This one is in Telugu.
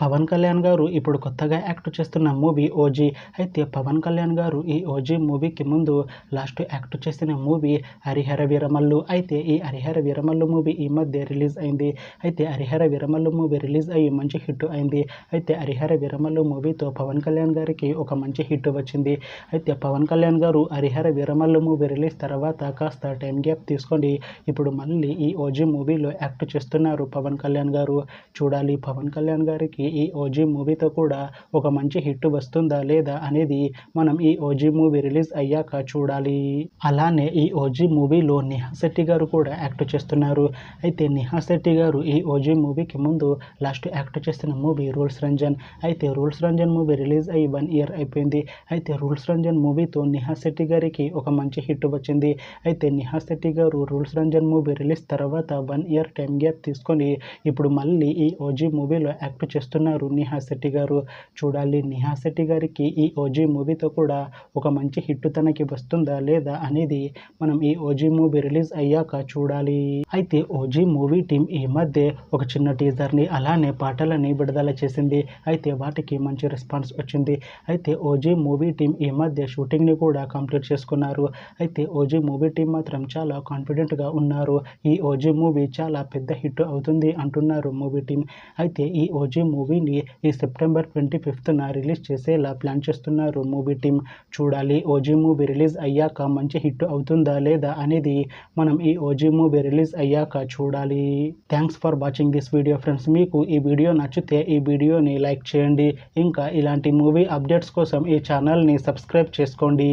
పవన్ కళ్యాణ్ గారు ఇప్పుడు కొత్తగా యాక్ట్ చేస్తున్న మూవీ ఓజీ. అయితే పవన్ కళ్యాణ్ గారు ఈ ఓజీ మూవీకి ముందు లాస్ట్ యాక్ట్ చేసిన మూవీ హరిహర వీరమల్లు. అయితే ఈ హరిహర వీరమల్లు మూవీ ఈ మధ్య రిలీజ్ అయింది. అయితే హరిహర వీరమల్లు మూవీ రిలీజ్ అయ్యి మంచి హిట్ అయింది. అయితే హరిహర వీరమల్లు మూవీతో పవన్ కళ్యాణ్ గారికి ఒక మంచి హిట్ వచ్చింది. అయితే పవన్ కళ్యాణ్ గారు హరిహర వీరమల్లు మూవీ రిలీజ్ తర్వాత కాస్త టైం గ్యాప్ తీసుకొని ఇప్పుడు మళ్ళీ ఈ ఓజీ మూవీలో యాక్ట్ చేస్తున్నారు పవన్ కళ్యాణ్ గారు. చూడాలి పవన్ కళ్యాణ్ గారికి ఈ ఓజీ మూవీతో కూడా ఒక మంచి హిట్ వస్తుందా లేదా అనేది మనం ఈ ఓజీ మూవీ రిలీజ్ అయ్యాక చూడాలి. అలానే ఈ ఓజీ మూవీలో నిహా శెట్టి గారు కూడా యాక్ట్ చేస్తున్నారు. అయితే నిహా శెట్టి గారు ఈ ఓజీ మూవీకి ముందు లాస్ట్ యాక్ట్ చేసిన మూవీ రూల్స్ రంజన్. అయితే రూల్స్ రంజన్ మూవీ రిలీజ్ అయ్యి 1 year అయిపోయింది. అయితే రూల్స్ రంజన్ మూవీతో నిహా శెట్టి గారికి ఒక మంచి హిట్ వచ్చింది. అయితే నిహా శెట్టి గారు రూల్స్ రంజన్ మూవీ రిలీజ్ తర్వాత 1 year టైం గ్యాప్ తీసుకొని ఇప్పుడు మళ్ళీ ఈ ఓజీ మూవీలో యాక్ట్ చేస్తున్నారు నిహా శెట్టి గారు. చూడాలి నిహా శెట్టి గారికి ఈ ఓజీ మూవీతో కూడా ఒక మంచి హిట్ తనకి వస్తుందా లేదా అనేది మనం ఈ ఓజీ మూవీ రిలీజ్ అయ్యాక చూడాలి. అయితే ఓజీ మూవీ టీం ఈ మధ్య ఒక చిన్న టీజర్ని అలానే పాటలని విడుదల చేసింది. అయితే వాటికి మంచి రెస్పాన్స్ వచ్చింది. అయితే ఓజీ మూవీ టీం ఈ మధ్య షూటింగ్ని కూడా కంప్లీట్ చేసుకున్నారు. అయితే ఓజీ మూవీ టీం మాత్రం చాలా కాన్ఫిడెంట్గా ఉన్నారు. ఈ ఓజీ మూవీ చాలా పెద్ద హిట్ అవుతుంది అంటున్నారు మూవీ టీం. అయితే ఈ ఓజీ మూవీని ఈ September 25న రిలీజ్ చేసేలా ప్లాన్ చేస్తున్నారు మూవీ టీం. చూడాలి ఓజీ మూవీ రిలీజ్ అయ్యాక మంచి హిట్ అవుతుందా లేదా అనేది మనం ఈ ఓజీ మూవీ రిలీజ్ అయ్యాక చూడాలి. Thanks for watching this video friends. మీకు ఈ వీడియో నచ్చితే ఈ వీడియోని లైక్ చేయండి. ఇంకా ఇలాంటి మూవీ అప్డేట్స్ కోసం ఈ ఛానల్ని సబ్స్క్రైబ్ చేసుకోండి.